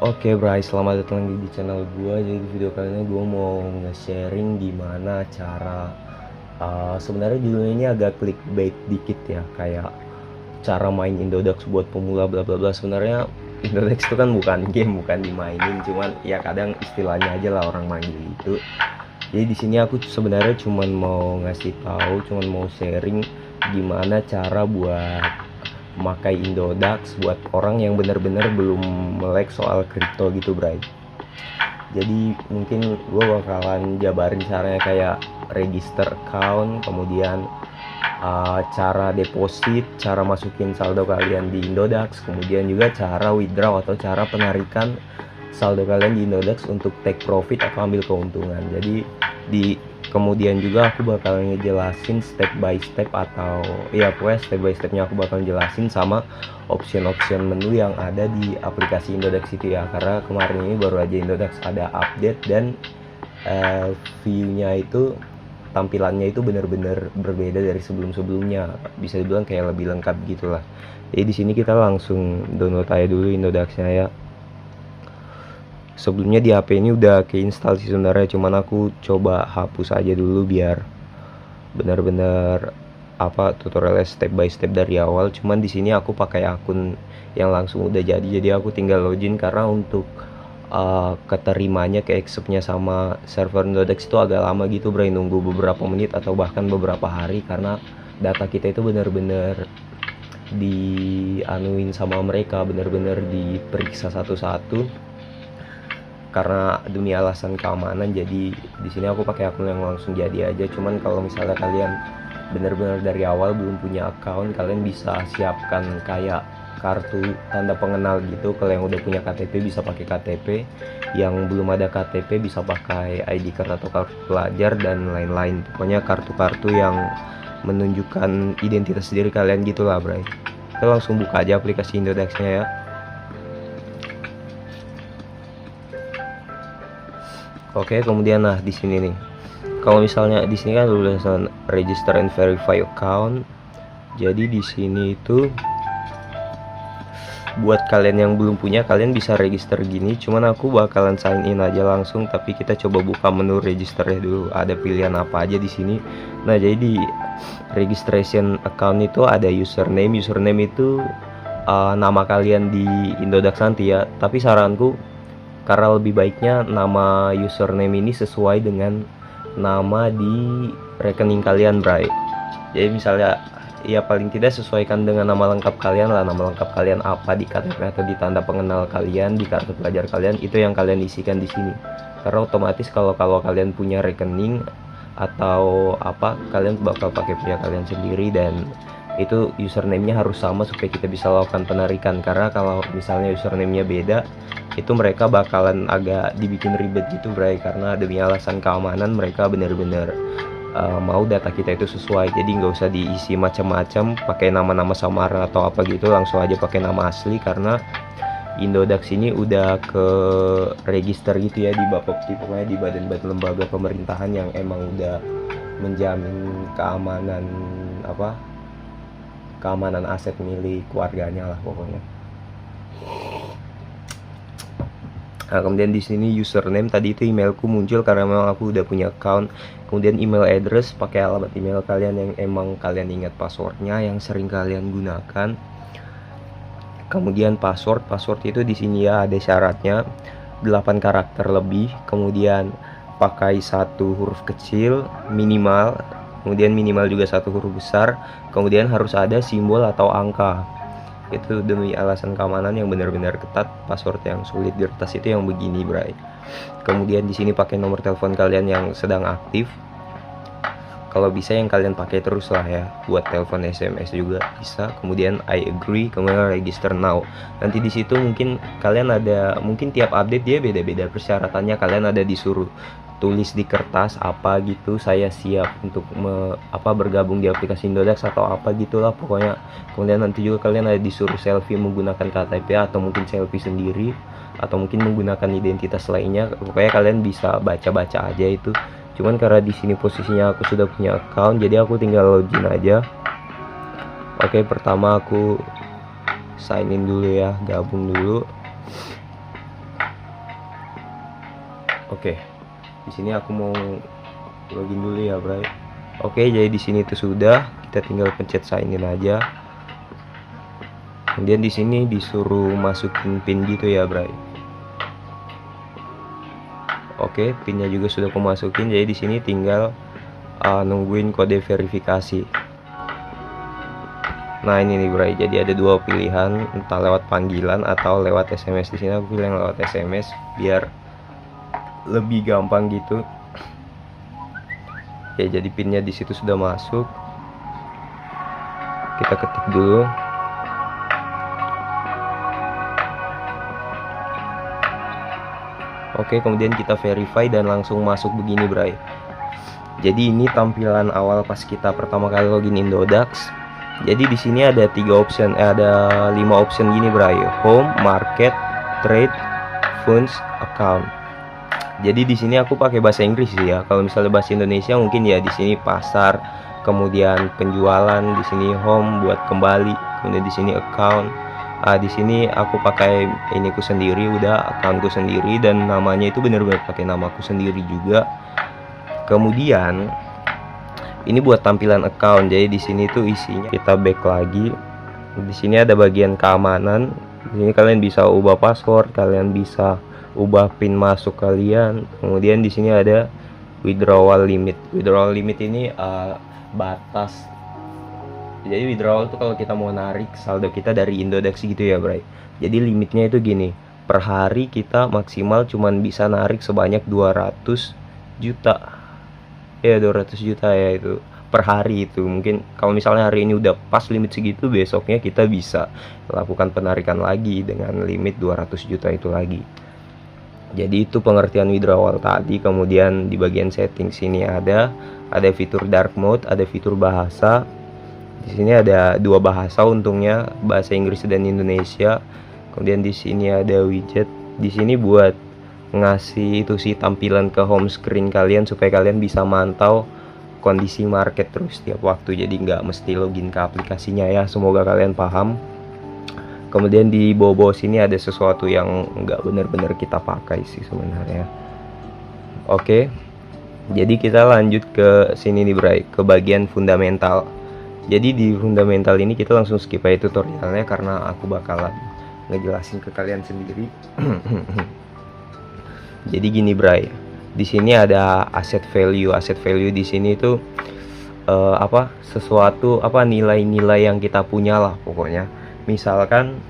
Oke Bray, selamat datang lagi di channel gue. Jadi di video kali ini gue mau nge-sharing gimana cara sebenarnya judulnya ini agak clickbait dikit ya, kayak cara main Indodax buat pemula bla bla bla. Sebenarnya Indodax itu kan bukan game, bukan dimainin, cuman ya kadang istilahnya aja lah orang manggil itu. Jadi di sini aku sebenarnya cuman mau ngasih tahu, cuman mau sharing gimana cara buat memakai Indodax buat orang yang benar-benar belum melek soal kripto gitu, Bray. Jadi mungkin gue bakalan jabarin caranya kayak register account, kemudian cara deposit, cara masukin saldo kalian di Indodax, kemudian juga cara withdraw atau cara penarikan saldo kalian di Indodax untuk take profit atau ambil keuntungan. Jadi di kemudian juga aku bakal ngejelasin step by step, atau ya pokoknya step by stepnya aku bakal jelasin sama option-option menu yang ada di aplikasi Indodax itu ya, karena kemarin ini baru aja Indodax ada update dan view-nya itu, tampilannya itu benar-benar berbeda dari sebelum-sebelumnya, bisa dibilang kayak lebih lengkap gitulah. Jadi di sini kita langsung download aja dulu Indodax-nya ya. Sebelumnya di HP ini udah keinstall sih sebenarnya, cuman aku coba hapus aja dulu biar benar-benar tutorialnya step by step dari awal. Cuman di sini aku pakai akun yang langsung udah jadi aku tinggal login, karena untuk keterimanya ke accept-nya sama server Indodax itu agak lama gitu, Bray, nunggu beberapa menit atau bahkan beberapa hari, karena data kita itu benar-benar dianuin sama mereka, benar-benar diperiksa satu-satu karena demi alasan keamanan. Jadi di sini aku pakai akun yang langsung jadi aja. Cuman kalau misalnya kalian benar-benar dari awal belum punya account, kalian bisa siapkan kayak kartu tanda pengenal gitu. Kalau yang udah punya KTP bisa pakai KTP, yang belum ada KTP bisa pakai ID card atau kartu pelajar dan lain-lain. Pokoknya kartu-kartu yang menunjukkan identitas diri kalian gitulah, Bray. Kita langsung buka aja aplikasi Indodax-nya ya. Oke, kemudian nah di sini nih, kalau misalnya di sini kan tulisan register and verify account. Jadi di sini itu buat kalian yang belum punya, kalian bisa register gini. Cuman aku bakalan sign in aja langsung, tapi kita coba buka menu register ya dulu. Ada pilihan apa aja di sini. Nah, jadi di registration account itu ada username. Username itu nama kalian di Indodax nanti ya. Tapi saranku, karena lebih baiknya nama username ini sesuai dengan nama di rekening kalian, Bray. Jadi misalnya ya paling tidak sesuaikan dengan nama lengkap kalian lah. Nama lengkap kalian apa di KTP atau di tanda pengenal kalian, di kartu pelajar kalian, itu yang kalian isikan di sini. Karena otomatis kalau kalian punya rekening atau kalian bakal pakai punya kalian sendiri, dan itu username-nya harus sama supaya kita bisa lakukan penarikan. Karena kalau misalnya username-nya beda, itu mereka bakalan agak dibikin ribet gitu, Bray, karena demi alasan keamanan mereka benar-benar mau data kita itu sesuai. Jadi nggak usah diisi macam-macam pakai nama-nama samaran atau apa gitu, langsung aja pakai nama asli, karena Indodax ini udah ke register gitu ya di Bapepti, pokoknya di badan-badan lembaga pemerintahan yang emang udah menjamin keamanan aset milik keluarganya lah pokoknya. Nah, kemudian di sini username tadi itu emailku muncul karena memang aku udah punya account. Kemudian email address, pakai alamat email kalian yang emang kalian ingat passwordnya, yang sering kalian gunakan. Kemudian password itu di sini ya ada syaratnya 8 karakter lebih. Kemudian pakai satu huruf kecil minimal, kemudian minimal juga satu huruf besar. Kemudian harus ada simbol atau angka. Itu demi alasan keamanan yang benar-benar ketat. Password yang sulit diretas itu yang begini, Bray. Kemudian di sini pakai nomor telepon kalian yang sedang aktif. Kalau bisa yang kalian pakai terus lah ya, buat telepon SMS juga bisa. Kemudian I agree, kemudian register now. Nanti di situ mungkin tiap update dia beda-beda persyaratannya. Kalian ada disuruh tulis di kertas apa gitu, saya siap untuk bergabung di aplikasi Indodax atau apa gitulah pokoknya. Kemudian nanti juga kalian ada disuruh selfie menggunakan KTP atau mungkin selfie sendiri atau mungkin menggunakan identitas lainnya. Pokoknya kalian bisa baca-baca aja itu. Cuman karena di sini posisinya aku sudah punya account, jadi aku tinggal login aja. Oke, pertama aku sign in dulu ya, gabung dulu. Oke, di sini aku mau login dulu ya, Bray. Oke, jadi di sini itu sudah, kita tinggal pencet sign in aja. Kemudian di sini disuruh masukin PIN gitu ya, Bray. Oke, PIN-nya juga sudah aku masukin, jadi di sini tinggal nungguin kode verifikasi. Nah, ini nih, Bray. Jadi ada dua pilihan, entah lewat panggilan atau lewat SMS. Di sini aku pilih yang lewat SMS biar lebih gampang gitu. Ya, jadi pinnya di situ sudah masuk. Kita ketik dulu. Oke, kemudian kita verify dan langsung masuk begini, Bray. Jadi ini tampilan awal pas kita pertama kali login Indodax. Jadi di sini ada 5 option gini, Bray. Home, market, trade, funds, account. Jadi di sini aku pakai bahasa Inggris sih ya. Kalau misalnya bahasa Indonesia mungkin ya di sini pasar, kemudian penjualan, di sini home buat kembali, kemudian di sini account. Di sini aku pakai iniku sendiri, udah accountku sendiri, dan namanya itu benar-benar pakai namaku sendiri juga. Kemudian ini buat tampilan account. Jadi di sini tuh isinya, kita back lagi. Di sini ada bagian keamanan. Di sini kalian bisa ubah password, kalian bisa ubah PIN masuk kalian. Kemudian di sini ada withdrawal limit. Withdrawal limit ini batas. Jadi withdrawal tuh kalau kita mau narik saldo kita dari Indodax gitu ya, Bray. Jadi limitnya itu gini, per hari kita maksimal cuman bisa narik sebanyak 200 juta. Ya, 200 juta ya itu per hari. Itu mungkin kalau misalnya hari ini udah pas limit segitu, besoknya kita bisa lakukan penarikan lagi dengan limit 200 juta itu lagi. Jadi itu pengertian withdrawal tadi. Kemudian di bagian setting sini ada fitur dark mode, ada fitur bahasa. Di sini ada 2 bahasa untungnya, bahasa Inggris dan Indonesia. Kemudian di sini ada widget. Di sini buat ngasih itu sih tampilan ke home screen kalian supaya kalian bisa mantau kondisi market terus tiap waktu. Jadi nggak mesti login ke aplikasinya ya. Semoga kalian paham. Kemudian di bawah sini ada sesuatu yang nggak benar-benar kita pakai sih sebenarnya. Oke, jadi kita lanjut ke sini nih, Bray, ke bagian fundamental. Jadi di fundamental ini kita langsung skip aja tutorialnya karena aku bakalan ngejelasin ke kalian sendiri. Jadi gini, Bray, di sini ada asset value. Asset value di sini itu sesuatu nilai-nilai yang kita punya lah pokoknya. Misalkan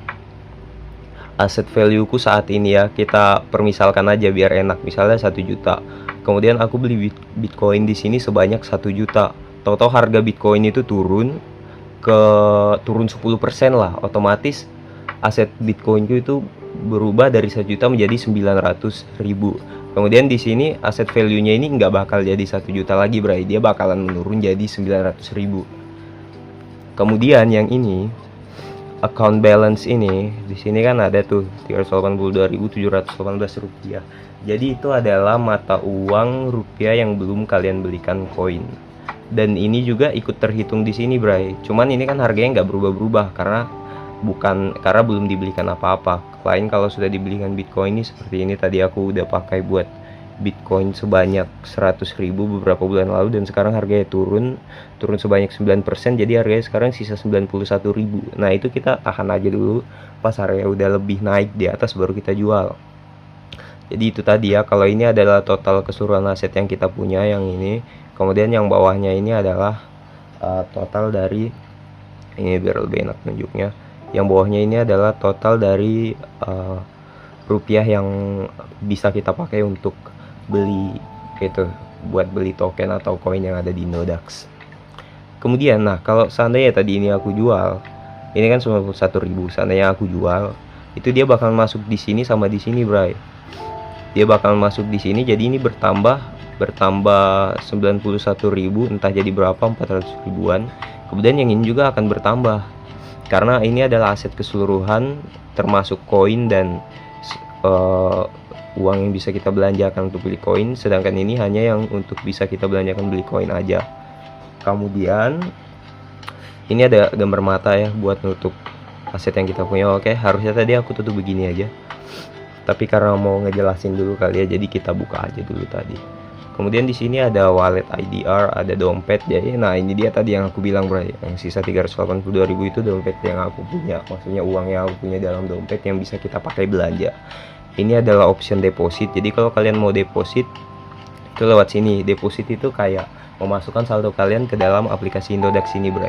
aset value ku saat ini ya, kita permisalkan aja biar enak, misalnya 1 juta. Kemudian aku beli Bitcoin di sini sebanyak 1 juta. Tahu-tahu harga Bitcoin itu turun 10% lah, otomatis aset Bitcoin ku itu berubah dari 1 juta menjadi 900.000. Kemudian di sini aset value-nya ini nggak bakal jadi 1 juta lagi, Bray. Dia bakalan menurun jadi 900.000. Kemudian yang ini account balance ini, di sini kan ada tuh 382.718 rupiah. Jadi itu adalah mata uang rupiah yang belum kalian belikan koin. Dan ini juga ikut terhitung di sini, Bray. Cuman ini kan harganya nggak berubah-berubah karena belum dibelikan apa-apa. Lain kalau sudah dibelikan Bitcoin ini seperti ini, tadi aku udah pakai buat Bitcoin sebanyak 100.000 beberapa bulan lalu, dan sekarang harganya turun sebanyak 9%, jadi harganya sekarang sisa 91.000. Nah, itu kita tahan aja dulu, pas harganya udah lebih naik di atas baru kita jual. Jadi itu tadi ya, kalau ini adalah total keseluruhan aset yang kita punya yang ini. Kemudian yang bawahnya ini adalah total dari ini, biar lebih enak nunjuknya. Yang bawahnya ini adalah total dari rupiah yang bisa kita pakai untuk beli itu, buat beli token atau koin yang ada di Indodax. Kemudian nah, kalau seandainya tadi ini aku jual, ini kan 91.000, seandainya aku jual, itu dia bakal masuk di sini sama di sini, Bray. Dia bakal masuk di sini, jadi ini bertambah 91.000, entah jadi berapa, 400 ribuan. Kemudian yang ini juga akan bertambah karena ini adalah aset keseluruhan termasuk koin dan uang yang bisa kita belanjakan untuk beli koin, sedangkan ini hanya yang untuk bisa kita belanjakan beli koin aja. Kemudian ini ada gambar mata ya buat nutup aset yang kita punya. Oke, harusnya tadi aku tutup begini aja. Tapi karena mau ngejelasin dulu kali ya, jadi kita buka aja dulu tadi. Kemudian di sini ada wallet IDR, ada dompet. Jadi nah ini dia tadi yang aku bilang bro, yang sisa 382.000 itu dompet yang aku punya, maksudnya uang yang aku punya dalam dompet yang bisa kita pakai belanja. Ini adalah option deposit. Jadi kalau kalian mau deposit itu lewat sini. Deposit itu kayak memasukkan saldo kalian ke dalam aplikasi Indodax ini bro.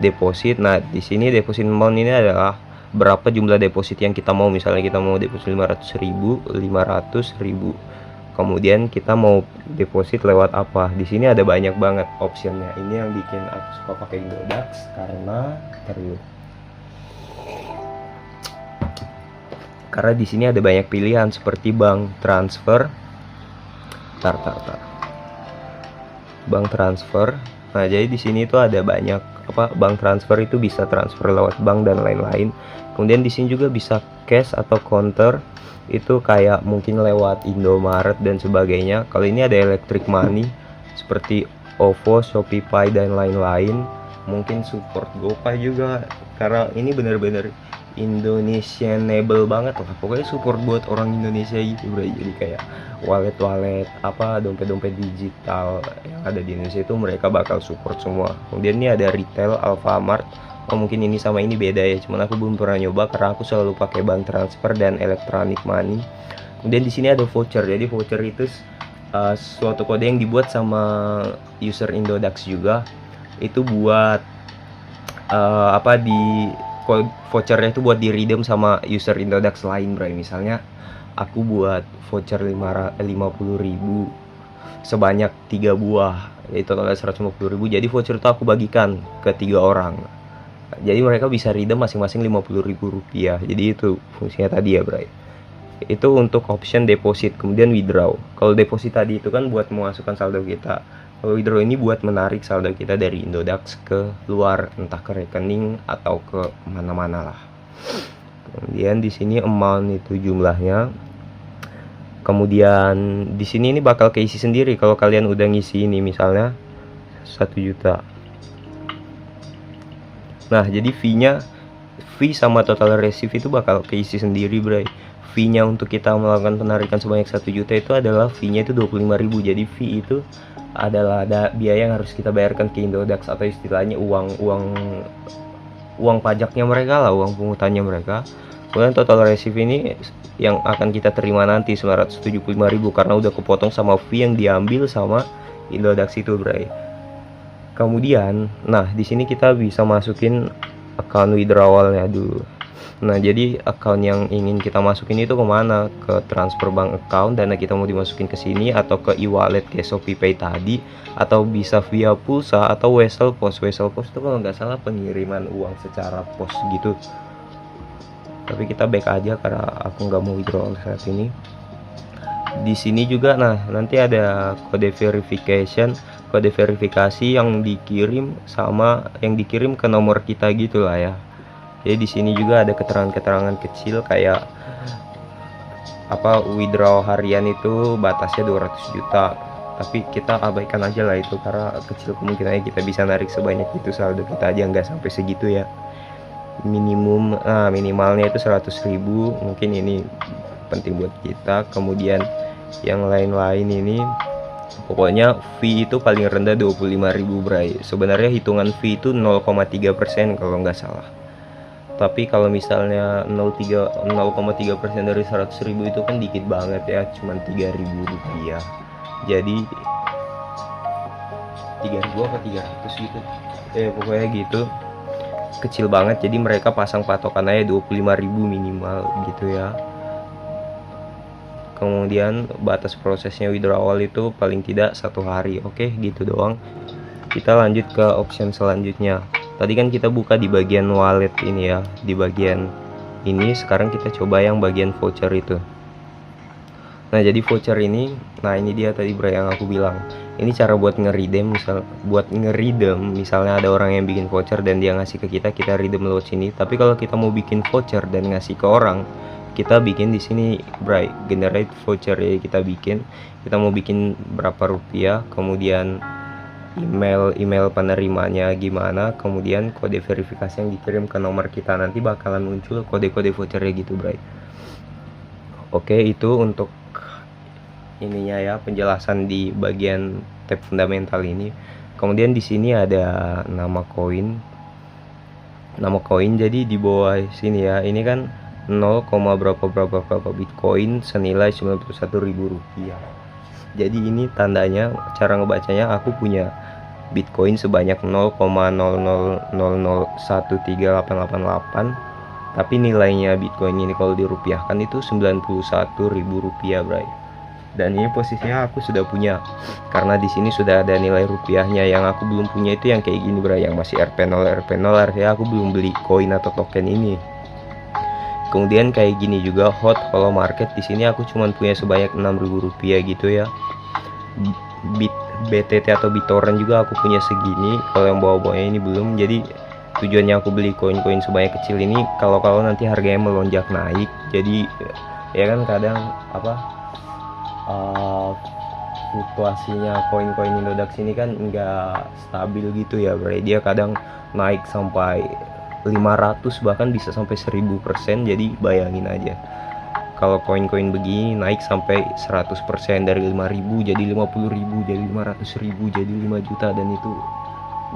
Deposit. Nah di sini deposit amount ini adalah berapa jumlah deposit yang kita mau. Misalnya kita mau deposit 500.000, 500.000. Kemudian kita mau deposit lewat apa? Di sini ada banyak banget optionnya. Ini yang bikin aku suka pakai Indodax karena di sini ada banyak pilihan seperti bank transfer, bank transfer. Nah jadi di sini itu ada banyak bank transfer, itu bisa transfer lewat bank dan lain-lain. Kemudian di sini juga bisa cash atau counter, itu kayak mungkin lewat Indomaret dan sebagainya. Kalau ini ada electric money seperti OVO, Shopee, dan lain-lain. Mungkin support GoPay juga, karena ini bener-bener Indonesianable banget lah. Pokoknya support buat orang Indonesia gitu bro. Jadi kayak wallet dompet-dompet digital yang ada di Indonesia itu mereka bakal support semua. Kemudian ini ada retail, Alfamart. Mungkin ini sama ini beda ya, cuman aku belum pernah nyoba karena aku selalu pakai bank transfer dan electronic money. Kemudian di sini ada voucher. Jadi voucher itu suatu kode yang dibuat sama user Indodax juga. Itu buat vouchernya itu buat di redeem sama user Indodax lain bro. Misalnya aku buat voucher 50.000 sebanyak 3 buah, itu totalnya 150.000. Jadi voucher itu aku bagikan ke 3 orang. Jadi mereka bisa redeem masing-masing 50.000 rupiah. Jadi itu fungsinya tadi ya bro. Itu untuk option deposit. Kemudian withdraw. Kalau deposit tadi itu kan buat memasukkan saldo kita. Kalau withdraw ini buat menarik saldo kita dari Indodax ke luar, entah ke rekening atau ke mana-mana lah. Kemudian di sini amount itu jumlahnya. Kemudian di sini ini bakal keisi sendiri kalau kalian udah ngisi ini, misalnya 1 juta. Nah jadi fee sama total receive itu bakal keisi sendiri bro. Fee-nya untuk kita melakukan penarikan sebanyak 1 juta itu adalah fee-nya itu 25.000. Jadi fee itu adalah ada biaya yang harus kita bayarkan ke Indodax, atau istilahnya uang pajaknya mereka lah, uang pungutannya mereka. Kemudian total receive ini yang akan kita terima nanti 975.000 karena udah kepotong sama fee yang diambil sama Indodax itu bro. Kemudian, nah di sini kita bisa masukin account withdrawalnya dulu. Nah jadi account yang ingin kita masukin itu kemana? Ke transfer bank account, dana kita mau dimasukin ke sini, atau ke e-wallet kayak ShopeePay tadi, atau bisa via pulsa atau Wesel Post. Wesel Post itu kalau nggak salah pengiriman uang secara pos gitu. Tapi kita back aja karena aku nggak mau withdrawal saat ini. Di sini juga nah nanti ada kode verifikasi yang dikirim ke nomor kita gitulah ya. Jadi di sini juga ada keterangan-keterangan kecil kayak withdraw harian itu batasnya 200 juta. Tapi kita abaikan aja lah itu karena kecil kemungkinannya kita bisa narik sebanyak itu, saldo kita aja nggak sampai segitu ya. Minimalnya itu 100.000, mungkin ini penting buat kita. Kemudian yang lain-lain ini pokoknya fee itu paling rendah 25.000 bray. Sebenarnya hitungan fee itu 0,3% kalau nggak salah. Tapi kalau misalnya 0,3% dari 100.000 itu kan dikit banget ya, cuman 3.000 rupiah. Jadi 3.000 apa 300 gitu. Pokoknya gitu. Kecil banget, jadi mereka pasang patokan aja 25.000 minimal gitu ya. Kemudian batas prosesnya withdrawal itu paling tidak 1 hari. Oke, gitu doang. Kita lanjut ke option selanjutnya. Tadi kan kita buka di bagian wallet ini ya, di bagian ini. Sekarang kita coba yang bagian voucher itu. Nah jadi voucher ini, nah ini dia tadi bro yang aku bilang. Ini cara buat nge-redeem, misalnya ada orang yang bikin voucher dan dia ngasih ke kita, kita redeem lewat sini. Tapi kalau kita mau bikin voucher dan ngasih ke orang, kita bikin di sini bray, generate voucher ya. Kita mau bikin berapa rupiah, kemudian email penerimanya gimana, kemudian kode verifikasi yang dikirim ke nomor kita, nanti bakalan muncul kode-kode vouchernya gitu bray. Oke, itu untuk ininya ya, penjelasan di bagian tab fundamental ini. Kemudian di sini ada nama koin. Nama koin, jadi di bawah sini ya, ini kan 0, berapa Bitcoin senilai 91.000 rupiah. Jadi ini tandanya, cara ngebacanya, aku punya Bitcoin sebanyak 0,00001388, tapi nilainya Bitcoin ini kalau dirupiahkan itu 91.000 rupiah, bray. Dan ini posisinya aku sudah punya, karena di sini sudah ada nilai rupiahnya. Yang aku belum punya itu yang kayak gini, bray, yang masih RP0 artinya aku belum beli koin atau token ini. Kemudian kayak gini juga hot kalau market, di sini aku cuma punya sebanyak 6.000 rupiah gitu ya. BTT atau BitTorrent juga aku punya segini, kalau yang bawah-bawahnya ini belum. Jadi tujuannya aku beli koin-koin sebanyak kecil ini kalau nanti harganya melonjak naik. Jadi ya kan kadang fluktuasinya koin-koin Indodax ini kan nggak stabil gitu ya, bro. Dia kadang naik sampai 500, bahkan bisa sampai 1000%. Jadi bayangin aja kalau koin-koin begini naik sampai 100%, dari 5.000 jadi 50.000, jadi 500.000, jadi 5 juta, dan itu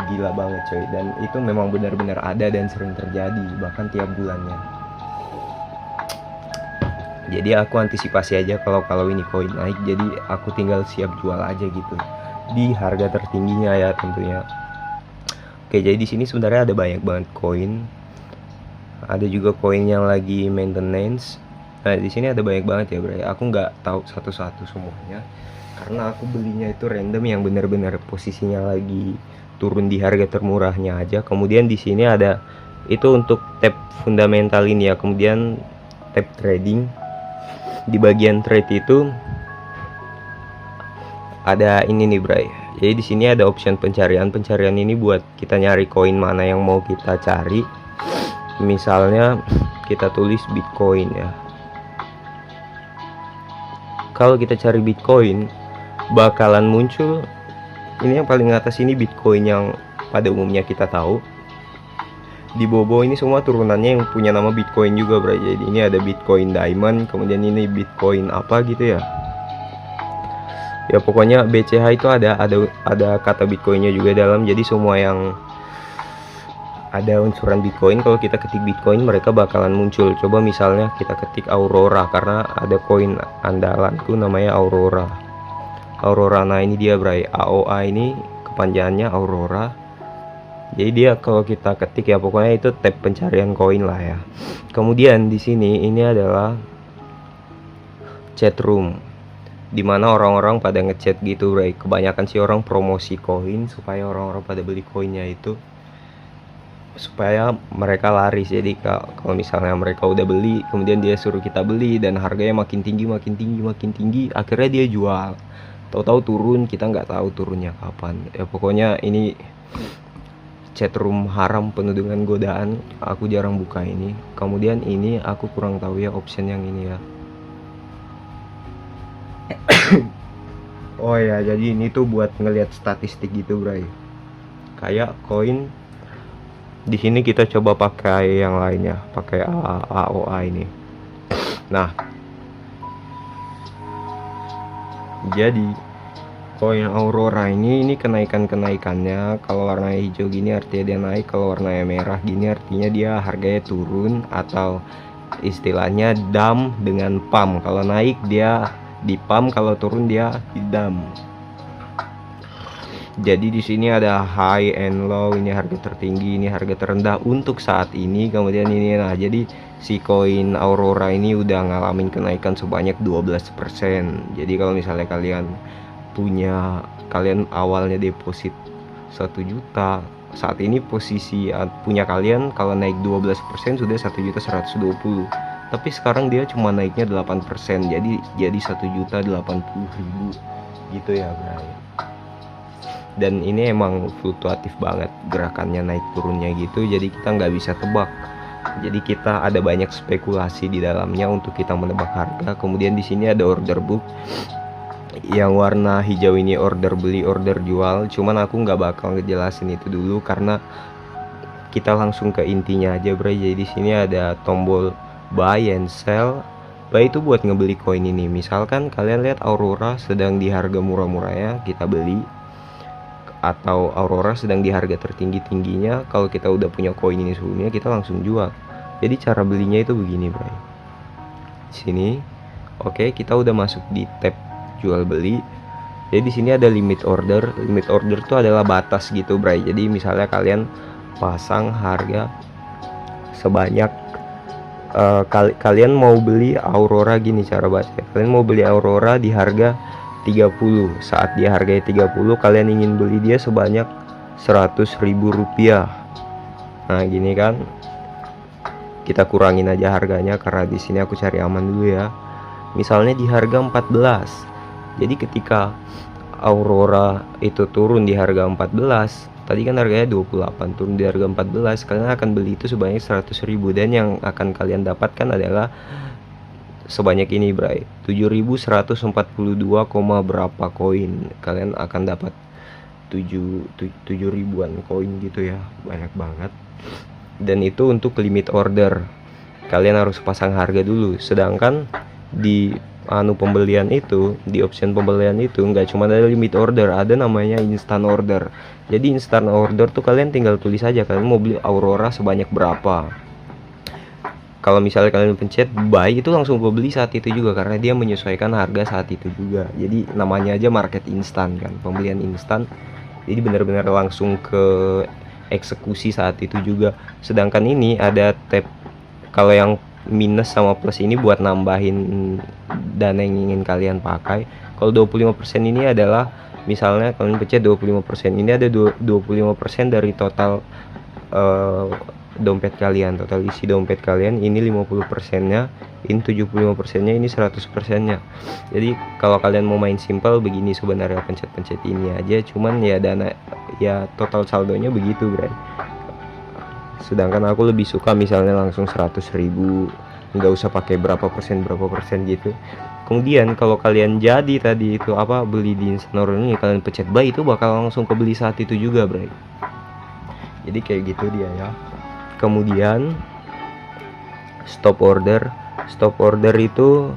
gila banget coy. Dan itu memang benar-benar ada dan sering terjadi, bahkan tiap bulannya. Jadi aku antisipasi aja kalau ini koin naik, jadi aku tinggal siap jual aja gitu di harga tertingginya ya tentunya. Oke, jadi di sini sebenarnya ada banyak banget koin. Ada juga koin yang lagi maintenance. Nah, di sini ada banyak banget ya, bro. Aku nggak tahu satu-satu semuanya karena aku belinya itu random, yang benar-benar posisinya lagi turun di harga termurahnya aja. Kemudian di sini ada itu untuk tab fundamental ini ya. Kemudian tab trading. Di bagian trade itu ada ini nih, bray. Jadi di sini ada option pencarian. Pencarian ini buat kita nyari koin mana yang mau kita cari. Misalnya kita tulis Bitcoin ya. Kalau kita cari Bitcoin, bakalan muncul ini yang paling atas ini, Bitcoin yang pada umumnya kita tahu. Di bawah ini semua turunannya yang punya nama Bitcoin juga, bro. Jadi ini ada Bitcoin Diamond, kemudian ini Bitcoin apa gitu ya. Ya pokoknya BCH itu ada kata Bitcoinnya juga dalam. Jadi semua yang ada unsuran Bitcoin, kalau kita ketik Bitcoin mereka bakalan muncul. Coba misalnya kita ketik Aurora, karena ada koin andalanku namanya Aurora. Nah ini dia, bray. AOA ini kepanjangannya Aurora. Jadi dia kalau kita ketik ya pokoknya itu tab pencarian koin lah ya. Kemudian di sini ini adalah chat room, dimana orang-orang pada ngechat gitu, bray. Kebanyakan sih orang promosi koin supaya orang-orang pada beli koinnya itu, supaya mereka laris. Jadi kalau misalnya mereka udah beli, kemudian dia suruh kita beli dan harganya makin tinggi, akhirnya dia jual. Tahu-tahu turun, kita nggak tahu turunnya kapan. Ya pokoknya ini chatroom haram, penuh dengan godaan. Aku jarang buka ini. Kemudian ini aku kurang tahu ya option yang ini ya. Oh ya, jadi ini tuh buat ngelihat statistik gitu, bray. Kayak koin di sini kita coba pakai yang lainnya, pakai AOA ini. Nah, jadi koin Aurora ini kenaikannya kalau warna hijau gini artinya dia naik, kalau warnanya merah gini artinya dia harganya turun, atau istilahnya dump dengan pump. Kalau naik dia di pump, kalau turun dia di dump. Jadi di sini ada high and low, ini harga tertinggi, ini harga terendah untuk saat ini. Kemudian ini, nah jadi si koin Aurora ini udah ngalamin kenaikan sebanyak 12%. Jadi kalau misalnya kalian awalnya deposit 1 juta, saat ini posisi punya kalian kalau naik 12% sudah 1.120.000. Tapi sekarang dia cuma naiknya 8%, jadi 1.080.000 gitu ya, bro. Dan ini emang fluktuatif banget gerakannya, naik turunnya gitu, jadi kita nggak bisa tebak. Jadi kita ada banyak spekulasi di dalamnya untuk kita menebak harga. Kemudian di sini ada order book. Yang warna hijau ini order beli, order jual. Cuman aku nggak bakal ngejelasin itu dulu karena kita langsung ke intinya aja, bro. Jadi di sini ada tombol buy and sell, Buy itu buat ngebeli koin ini. Misalkan kalian lihat Aurora sedang di harga murah-murahnya, kita beli. Atau Aurora sedang di harga tertinggi-tingginya, kalau kita udah punya koin ini sebelumnya, kita langsung jual. Jadi cara belinya itu begini, bray. Sini, oke, kita udah masuk di tab jual beli. Jadi di sini ada limit order. Limit order itu adalah batas gitu, bray. Jadi misalnya kalian pasang harga sebanyak kalian mau beli Aurora, gini cara baca. Kalian mau beli Aurora di harga 30. Saat dia harganya 30, kalian ingin beli dia sebanyak 100.000 rupiah. Nah, gini kan. Kita kurangin aja harganya karena di sini aku cari aman dulu ya. Misalnya di harga 14. Jadi ketika Aurora itu turun di harga 14, tadi kan harganya 28, turun di harga 14, kalian akan beli itu sebanyak 100.000, dan yang akan kalian dapatkan adalah sebanyak ini, bray, 7.142, berapa koin. Kalian akan dapat 7 ribuan koin gitu ya, banyak banget. Dan itu untuk limit order, kalian harus pasang harga dulu. Sedangkan di pembelian itu, di option pembelian itu nggak cuma ada limit order, ada namanya instant order. Jadi instant order tuh kalian tinggal tulis aja kalian mau beli Aurora sebanyak berapa. Kalau misalnya kalian pencet buy, itu langsung beli saat itu juga karena dia menyesuaikan harga saat itu juga. Jadi namanya aja market instan kan, pembelian instan. Jadi benar-benar langsung ke eksekusi saat itu juga. Sedangkan ini ada tab, kalau yang minus sama plus ini buat nambahin dana yang ingin kalian pakai. Kalau 25% ini adalah misalnya kalian pencet 25%, ini ada 25% dari total dompet kalian, total isi dompet kalian. Ini 50%-nya, ini 75%-nya, ini 100%-nya. Jadi kalau kalian mau main simple begini sebenarnya, pencet-pencet ini aja, cuman ya dana ya total saldonya begitu, bro. Sedangkan aku lebih suka misalnya langsung 100.000, nggak usah pakai berapa persen gitu. Kemudian kalau kalian jadi tadi itu beli di instant order ini, kalian pencet buy, itu bakal langsung kebeli saat itu juga, bro. Jadi kayak gitu dia ya. Kemudian stop order. Stop order itu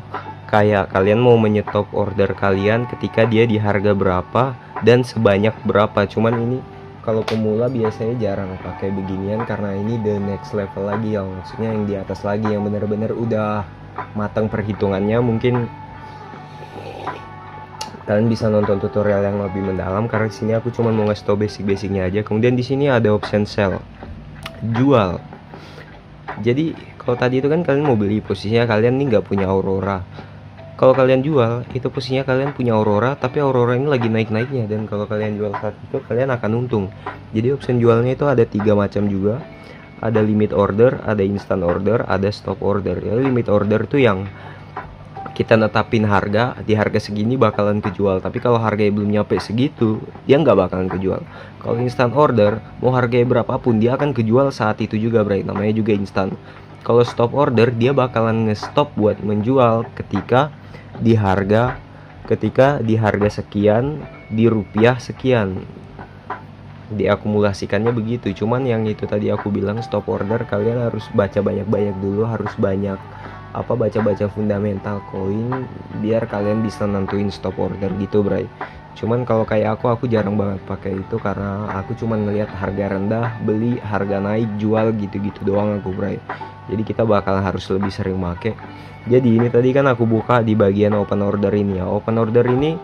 kayak kalian mau menyetop order kalian ketika dia di harga berapa dan sebanyak berapa. Cuman ini kalau pemula biasanya jarang pakai beginian karena ini the next level lagi, yang maksudnya yang di atas lagi, yang benar-benar udah matang perhitungannya. Mungkin kalian bisa nonton tutorial yang lebih mendalam karena di sini aku cuma mau ngasih tau basic-basicnya aja. Kemudian di sini ada option sell, jual. Jadi kalau tadi itu kan kalian mau beli, posisinya kalian nih nggak punya Aurora. Kalau kalian jual, itu posisinya kalian punya Aurora, tapi Aurora ini lagi naik-naiknya, dan kalau kalian jual saat itu kalian akan untung. Jadi option jualnya itu ada 3 macam juga. Ada limit order, ada instant order, ada stop order. Ya, limit order itu yang kita netapin harga, di harga segini bakalan kejual, tapi kalau harganya belum nyampe segitu, dia nggak bakalan kejual. Kalau instant order, mau harganya berapapun dia akan kejual saat itu juga, bro. Namanya juga instan. Kalau stop order, dia bakalan nge-stop buat menjual ketika di harga sekian, di rupiah sekian. Diakumulasikannya begitu. Cuman yang itu tadi aku bilang stop order, kalian harus baca banyak-banyak dulu, harus banyak baca-baca fundamental koin biar kalian bisa nentuin stop order gitu, bray. Cuman kalau kayak aku jarang banget pakai itu karena aku cuman ngelihat harga rendah beli, harga naik jual, gitu-gitu doang aku, bray. Jadi kita bakal harus lebih sering make. Jadi ini tadi kan aku buka di bagian open order ini ya. Open order ini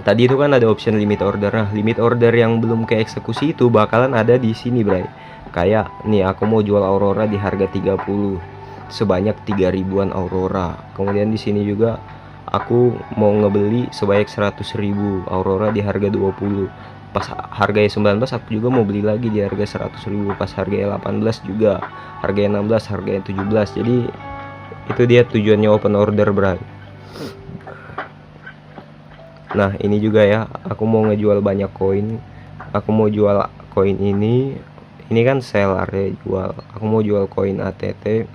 tadi itu kan ada option limit order. Nah, limit order yang belum ke eksekusi itu bakalan ada di sini, bray. Kayak nih aku mau jual Aurora di harga 30, sebanyak 3 ribuan Aurora. Kemudian di sini juga aku mau ngebeli sebanyak 100.000 Aurora di harga 20. Pas harganya 19 aku juga mau beli lagi di harga 100.000. Pas harganya 18 juga, harganya 16, harganya 17. Jadi itu dia tujuannya open order, bro. Nah ini juga ya, aku mau ngejual banyak koin. Aku mau jual koin ini kan sell, artinya jual. Aku mau jual koin ATT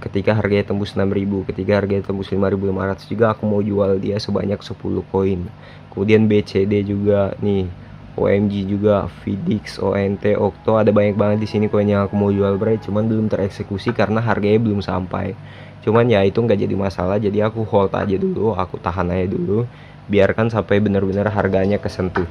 ketika harganya tembus 6.000, ketika harganya tembus 5.500 juga aku mau jual dia sebanyak 10 koin. Kemudian BCD juga nih, OMG juga, Vidix, ONT, Okto, ada banyak banget di sini koin yang aku mau jual bray, cuman belum tereksekusi karena harganya belum sampai. Cuman ya itu nggak jadi masalah, jadi aku hold aja dulu, aku tahan aja dulu, biarkan sampai benar-benar harganya kesentuh.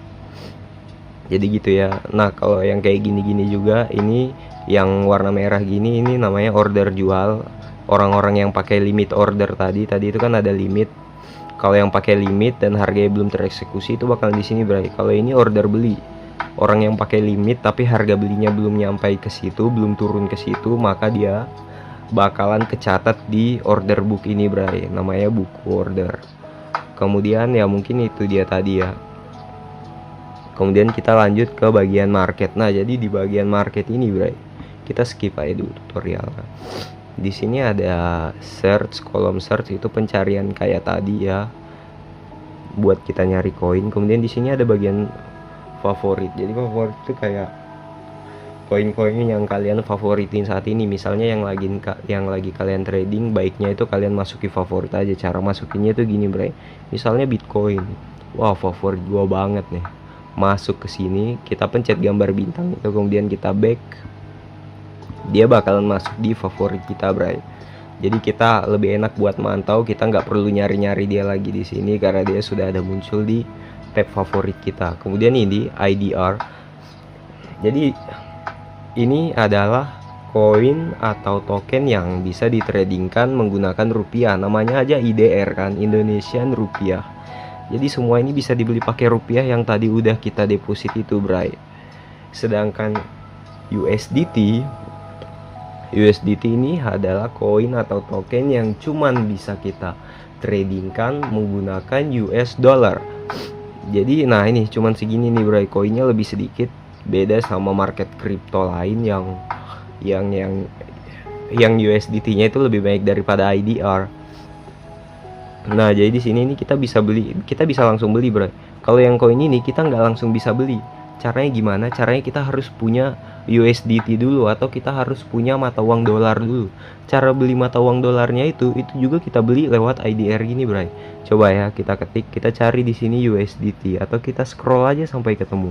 Jadi gitu ya. Nah kalau yang kayak gini-gini juga, ini yang warna merah gini, ini namanya order jual. Orang-orang yang pakai limit order tadi itu kan ada limit. Kalau yang pakai limit dan harganya belum tereksekusi itu bakal di sini bray. Kalau ini order beli, orang yang pakai limit tapi harga belinya belum nyampai ke situ, belum turun ke situ, maka dia bakalan kecatat di order book ini bray, namanya buku order. Kemudian ya mungkin itu dia tadi ya. Kemudian kita lanjut ke bagian market. Nah jadi di bagian market ini bray, kita skip aja dulu tutorial. Di sini ada search, kolom search itu pencarian kayak tadi ya, buat kita nyari koin. Kemudian di sini ada bagian favorit. Jadi favorit itu kayak koin-koin yang kalian favoritin saat ini. Misalnya yang lagi kalian trading, baiknya itu kalian masuki favorit aja. Cara masukinnya itu gini, bray. Misalnya Bitcoin. Wah, favorit gua banget nih. Masuk ke sini, kita pencet gambar bintang itu, kemudian kita back. Dia bakalan masuk di favorit kita, bray. Jadi kita lebih enak buat mantau, kita nggak perlu nyari-nyari dia lagi di sini karena dia sudah ada muncul di tab favorit kita. Kemudian ini IDR. Jadi ini adalah koin atau token yang bisa ditradingkan menggunakan rupiah. Namanya aja IDR kan, Indonesian Rupiah. Jadi semua ini bisa dibeli pakai rupiah yang tadi udah kita deposit itu, bray. Sedangkan USDT ini adalah koin atau token yang cuman bisa kita tradingkan menggunakan US dollar. Jadi nah ini cuman segini nih bray, koinnya lebih sedikit, beda sama market kripto lain yang USDT-nya itu lebih baik daripada IDR. Nah jadi di sini nih kita bisa langsung beli bray. Kalau yang koin ini kita nggak langsung bisa beli. Caranya gimana? Caranya kita harus punya USDT dulu atau kita harus punya mata uang dolar dulu. Cara beli mata uang dolarnya itu juga kita beli lewat IDR gini, bray. Coba ya kita ketik, kita cari di sini USDT atau kita scroll aja sampai ketemu.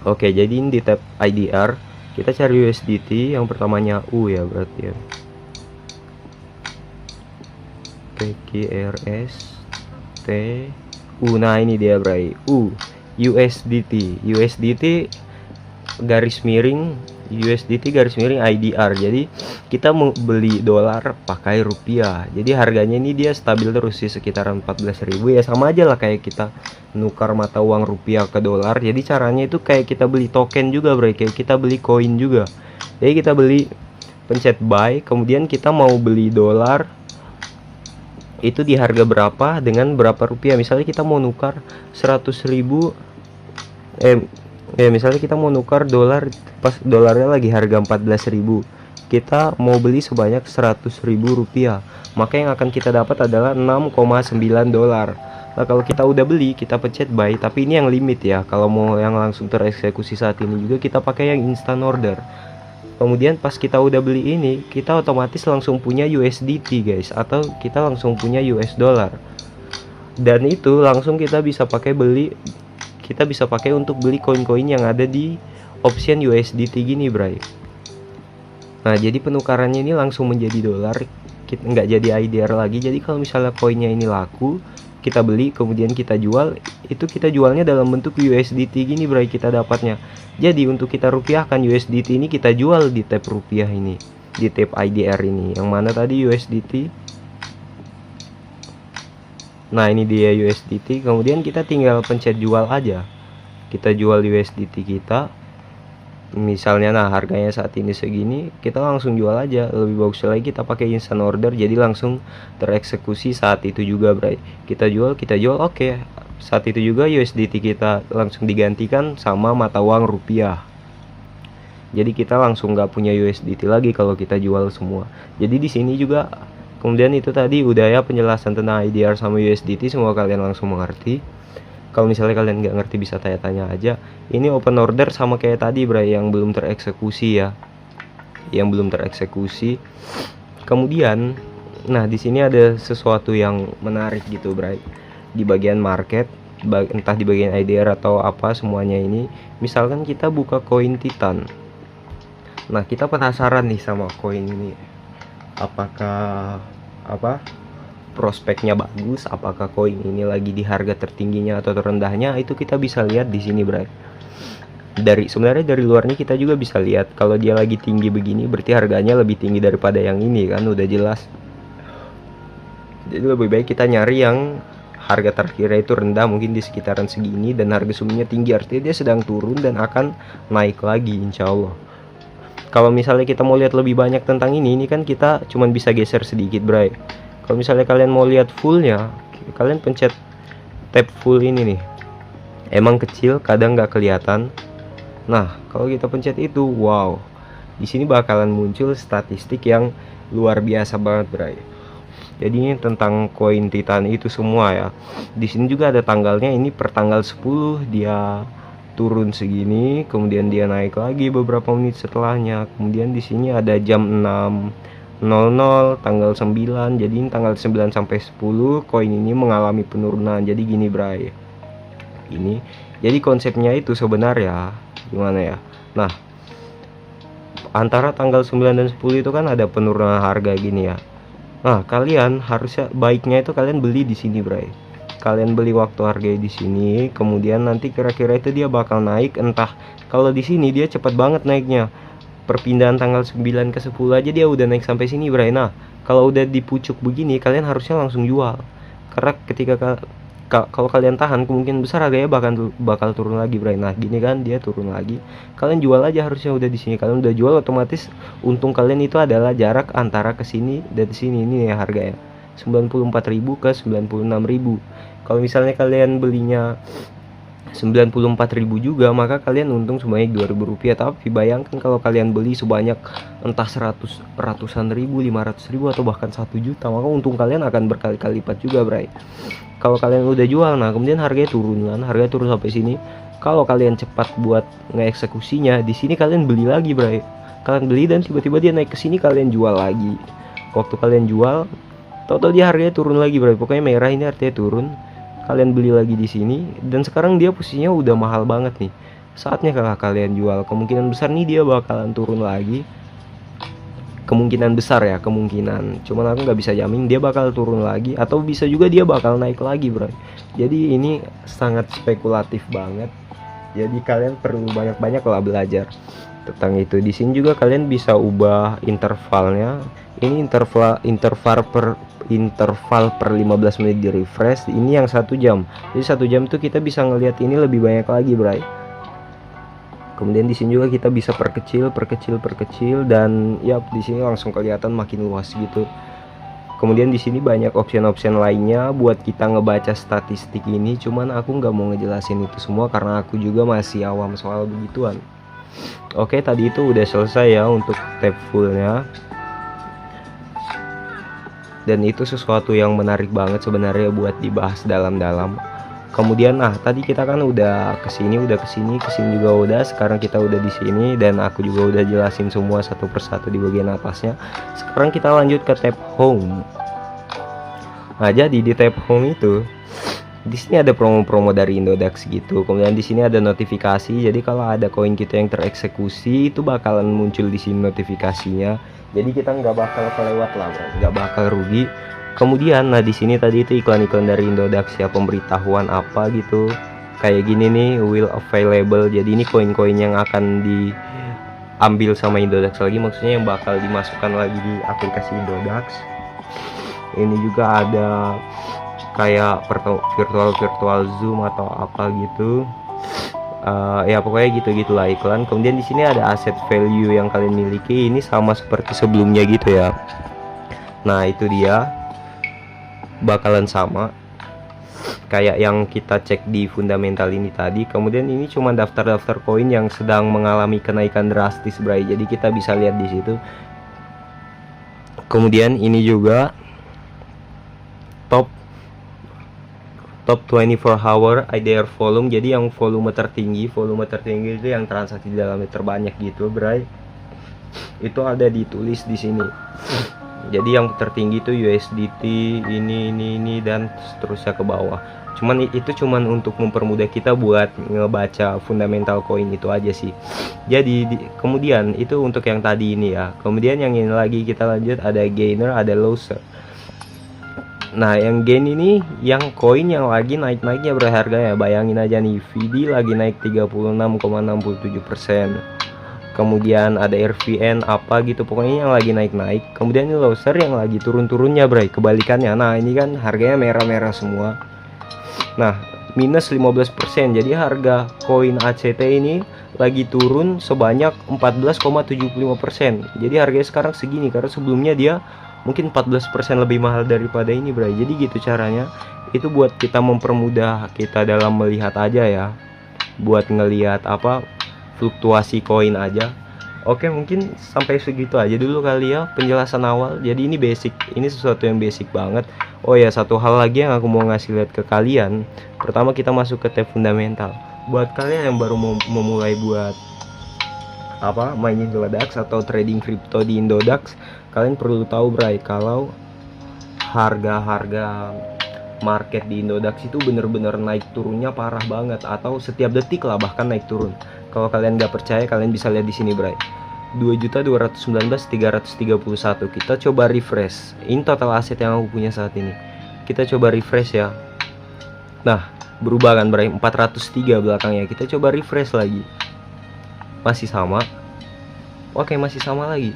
Oke, jadi ini di tab IDR kita cari USDT, yang pertamanya U ya berarti ya. PQRS T U. Nah, ini dia, bray. USDT garis miring IDR. Jadi kita mau beli dolar pakai rupiah. Jadi harganya ini dia stabil terus sih sekitaran 14.000 ya, sama aja lah kayak kita nukar mata uang rupiah ke dolar. Jadi caranya itu kayak kita beli token juga, bro, kayak kita beli koin juga. Jadi kita beli, pencet buy, kemudian kita mau beli dolar itu di harga berapa dengan berapa rupiah. Misalnya kita mau nukar 100.000 misalnya kita mau nukar dolar pas dolarnya lagi harga 14.000, kita mau beli sebanyak 100.000 rupiah, maka yang akan kita dapat adalah 6,9 dolar. Nah kalau kita udah beli, kita pencet buy, tapi ini yang limit ya. Kalau mau yang langsung tereksekusi saat ini juga kita pakai yang instant order. Kemudian pas kita udah beli ini, kita otomatis langsung punya USDT guys, atau kita langsung punya US dollar. Dan itu langsung kita bisa pakai untuk beli koin-koin yang ada di option USDT gini, bray. Nah jadi penukarannya ini langsung menjadi dolar, kita nggak jadi IDR lagi. Jadi kalau misalnya koinnya ini laku, kita beli kemudian kita jual, itu kita jualnya dalam bentuk USDT gini, bray, kita dapatnya. Jadi untuk kita rupiahkan USDT ini kita jual di tab rupiah ini, di tab IDR ini. Yang mana tadi USDT. Nah ini dia USDT, kemudian kita tinggal pencet jual aja. Kita jual USDT kita. Misalnya nah harganya saat ini segini, kita langsung jual aja. Lebih bagus lagi kita pakai instant order, jadi langsung tereksekusi saat itu juga, bray. Kita jual oke. Saat itu juga USDT kita langsung digantikan sama mata uang rupiah. Jadi kita langsung nggak punya USDT lagi kalau kita jual semua. Jadi di sini juga kemudian itu tadi udah ya penjelasan tentang IDR sama USDT, semoga kalian langsung mengerti. Kalau misalnya kalian nggak ngerti bisa tanya-tanya aja. Ini open order sama kayak tadi, bray, yang belum tereksekusi ya, Kemudian nah di sini ada sesuatu yang menarik gitu, bray. Di bagian market entah di bagian IDR atau apa semuanya ini. Misalkan kita buka koin Titan. Nah, kita penasaran nih sama koin ini. Apakah prospeknya bagus, apakah koin ini lagi di harga tertingginya atau terendahnya, itu kita bisa lihat di sini, Bray. Sebenarnya dari luarnya kita juga bisa lihat kalau dia lagi tinggi begini berarti harganya lebih tinggi daripada yang ini kan, udah jelas. Jadi lebih baik kita nyari yang harga terakhirnya itu rendah, mungkin di sekitaran segini, dan harga sebelumnya tinggi, artinya dia sedang turun dan akan naik lagi insya Allah. Kalau misalnya kita mau lihat lebih banyak tentang ini kan kita cuman bisa geser sedikit, Bray. Kalau misalnya kalian mau lihat fullnya, kalian pencet tab full ini nih. Emang kecil, kadang nggak kelihatan. Nah, kalau kita pencet itu, wow, di sini bakalan muncul statistik yang luar biasa banget, Bray. Jadi ini tentang koin Titan itu semua ya. Di sini juga ada tanggalnya, ini per tanggal 10 dia turun segini, kemudian dia naik lagi beberapa menit setelahnya. Kemudian di sini ada jam 6.00 tanggal 9. Jadi ini tanggal 9 sampai 10 koin ini mengalami penurunan. Jadi gini, Bray. Ini jadi konsepnya itu sebenarnya gimana ya? Nah, antara tanggal 9 dan 10 itu kan ada penurunan harga gini ya. Nah, kalian harusnya baiknya itu kalian beli di sini, Bray. Kalian beli waktu harga di sini, kemudian nanti kira-kira itu dia bakal naik. Entah kalau di sini dia cepat banget naiknya. Perpindahan tanggal 9 ke 10 aja dia udah naik sampai sini, Bray. Nah, kalau udah di pucuk begini kalian harusnya langsung jual. Karena ketika kalau kalian tahan, kemungkinan besar harganya bakal turun lagi, Bray. Nah, gini kan dia turun lagi. Kalian jual aja harusnya udah di sini. Kalian udah jual, otomatis untung kalian itu adalah jarak antara ke sini dan sini. Ini ya harganya 94.000 ke 96.000. Kalau misalnya kalian belinya 94.000 juga, maka kalian untung sebanyak 2.000 rupiah. Tapi bayangkan kalau kalian beli sebanyak entah ratusan ribu, 500 ribu, atau bahkan 1 juta, maka untung kalian akan berkali-kali lipat juga, Bray. Kalau kalian udah jual, nah kemudian harganya turun kan, harganya turun sampai sini. Kalau kalian cepat buat ngeeksekusinya, di sini kalian beli lagi, Bray. Kalian beli dan tiba-tiba dia naik ke sini, kalian jual lagi. Waktu kalian jual, tahu-tahu dia harganya turun lagi, Bray. Pokoknya merah ini artinya turun. Kalian beli lagi di sini, dan sekarang dia posisinya udah mahal banget nih. Saatnya kalau kalian jual, kemungkinan besar nih dia bakalan turun lagi. Kemungkinan besar ya, cuman aku nggak bisa jamin dia bakal turun lagi, atau bisa juga dia bakal naik lagi, Bro. Jadi ini sangat spekulatif banget. Jadi kalian perlu banyak-banyak lah belajar tentang itu. Di sini juga kalian bisa ubah intervalnya. Ini interval per 15 menit di refresh. Ini yang 1 jam. Jadi 1 jam itu kita bisa ngelihat ini lebih banyak lagi, Bray. Kemudian di sini juga kita bisa perkecil, dan ya di sini langsung kelihatan makin luas gitu. Kemudian di sini banyak option-option lainnya buat kita ngebaca statistik ini. Cuman aku nggak mau ngejelasin itu semua karena aku juga masih awam soal begituan. Oke, tadi itu udah selesai ya untuk tab fullnya. Dan itu sesuatu yang menarik banget sebenarnya buat dibahas dalam-dalam. Kemudian tadi kita kan udah kesini juga udah. Sekarang kita udah di sini dan aku juga udah jelasin semua satu persatu di bagian atasnya. Sekarang kita lanjut ke tab home. Nah, jadi di tab home itu di sini ada promo-promo dari Indodax gitu. Kemudian di sini ada notifikasi. Jadi kalau ada koin kita yang tereksekusi itu bakalan muncul di sini notifikasinya. Jadi kita nggak bakal kelewat lah, nggak bakal rugi. Kemudian di sini tadi itu iklan-iklan dari Indodax ya, pemberitahuan apa gitu. Kayak gini nih, will available. Jadi ini koin-koin yang akan diambil sama Indodax lagi, maksudnya yang bakal dimasukkan lagi di aplikasi Indodax. Ini juga ada kayak virtual zoom atau apa gitu. Ya pokoknya gitu-gitulah iklan. Kemudian di sini ada asset value yang kalian miliki, ini sama seperti sebelumnya gitu ya. Nah, itu dia bakalan sama kayak yang kita cek di fundamental ini tadi. Kemudian ini cuma daftar-daftar koin yang sedang mengalami kenaikan drastis, Bray. Jadi kita bisa lihat di situ. Kemudian ini juga top 24 hour IDR volume. Jadi yang volume tertinggi itu yang transaksi di dalamnya terbanyak gitu, Bray. Itu ada ditulis di sini. Jadi yang tertinggi itu USDT, ini dan seterusnya ke bawah. Cuman itu cuman untuk mempermudah kita buat ngebaca fundamental koin itu aja sih. Jadi kemudian itu untuk yang tadi ini ya. Kemudian yang ini lagi kita lanjut, ada gainer, ada loser. Nah, yang gain ini yang koin yang lagi naik-naiknya berharga ya. Bayangin aja nih, VD lagi naik 36,67%. Kemudian ada RVN apa gitu, pokoknya yang lagi naik-naik. Kemudian ini loser yang lagi turun-turunnya, bray, kebalikannya. Nah, ini kan harganya merah-merah semua. Nah, minus 15%. Jadi harga koin ACT ini lagi turun sebanyak 14,75%. Jadi harganya sekarang segini karena sebelumnya dia mungkin 14% lebih mahal daripada ini, bray. Jadi gitu caranya. Itu buat kita mempermudah kita dalam melihat aja ya. Buat ngelihat apa fluktuasi koin aja. Oke, mungkin sampai segitu aja dulu kali ya penjelasan awal. Jadi ini basic, ini sesuatu yang basic banget. Oh ya, satu hal lagi yang aku mau ngasih lihat ke kalian. Pertama kita masuk ke tab fundamental. Buat kalian yang baru mau memulai buat apa main Indodax atau trading crypto di Indodax, kalian perlu tahu, bray, kalau harga-harga market di Indodax itu bener-bener naik turunnya parah banget, atau setiap detik lah bahkan naik turun. Kalau kalian nggak percaya, kalian bisa lihat di sini, bray. 2.219.331. Kita coba refresh. Ini total aset yang aku punya saat ini. Kita coba refresh ya. Nah, berubah kan, bray, 403 belakangnya. Kita coba refresh lagi. Masih sama. Oke, masih sama lagi.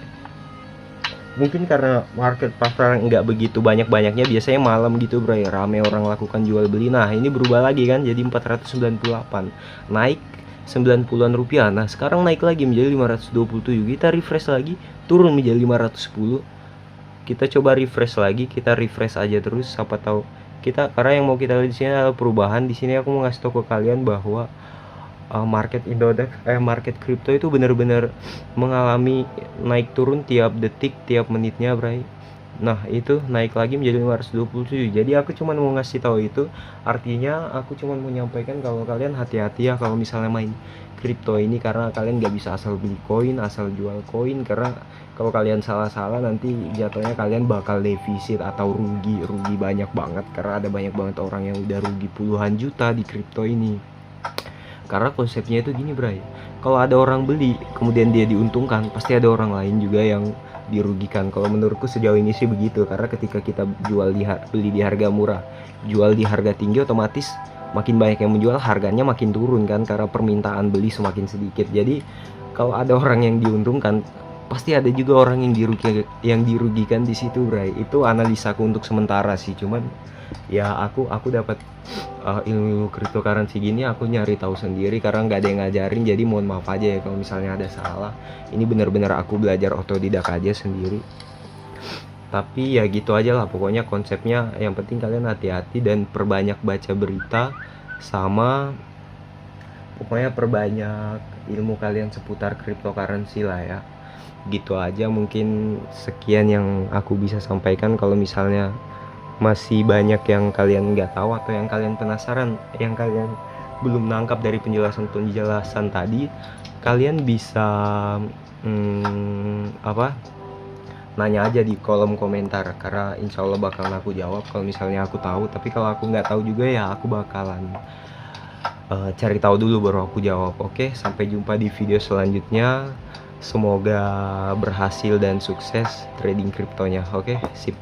Mungkin karena market pasaran nggak begitu banyak-banyaknya, biasanya malam gitu, bray, rame orang lakukan jual beli. Nah, ini berubah lagi kan jadi 498, naik 90-an rupiah. Nah, sekarang naik lagi menjadi 527. Kita refresh lagi, turun menjadi 510. Kita coba refresh lagi, kita refresh aja terus, siapa tahu kita, karena yang mau kita lihat di sini adalah perubahan. Di sini aku mau ngasih tahu ke kalian bahwa market Indodax, market crypto itu benar-benar mengalami naik turun tiap detik, tiap menitnya, bray. Nah, itu naik lagi menjadi 527. Jadi aku cuma mau ngasih tahu itu. Artinya aku cuma mau menyampaikan kalau kalian hati-hati ya kalau misalnya main crypto ini, karena kalian nggak bisa asal beli koin, asal jual koin. Karena kalau kalian salah-salah nanti jatuhnya kalian bakal defisit atau rugi banyak banget, karena ada banyak banget orang yang udah rugi puluhan juta di crypto ini. Karena konsepnya itu gini, bray, kalau ada orang beli kemudian dia diuntungkan, pasti ada orang lain juga yang dirugikan. Kalau menurutku sejauh ini sih begitu, karena ketika kita beli di harga murah, jual di harga tinggi, otomatis makin banyak yang menjual, harganya makin turun kan, karena permintaan beli semakin sedikit. Jadi kalau ada orang yang diuntungkan, pasti ada juga orang yang dirugikan di situ, bray. Itu analisaku untuk sementara sih. Cuman ya aku dapat ilmu cryptocurrency gini aku nyari tahu sendiri karena nggak ada yang ngajarin. Jadi mohon maaf aja ya kalau misalnya ada salah. Ini benar-benar aku belajar otodidak aja sendiri. Tapi ya gitu aja lah pokoknya konsepnya. Yang penting kalian hati-hati dan perbanyak baca berita, sama pokoknya perbanyak ilmu kalian seputar cryptocurrency lah ya. Gitu aja, mungkin sekian yang aku bisa sampaikan. Kalau misalnya masih banyak yang kalian nggak tahu atau yang kalian penasaran, yang kalian belum nangkap dari penjelasan tadi, kalian bisa nanya aja di kolom komentar, karena insya Allah bakalan aku jawab kalau misalnya aku tahu. Tapi kalau aku nggak tahu juga ya aku bakalan cari tahu dulu baru aku jawab. Oke, sampai jumpa di video selanjutnya. Semoga berhasil dan sukses trading kriptonya. Oke, sip.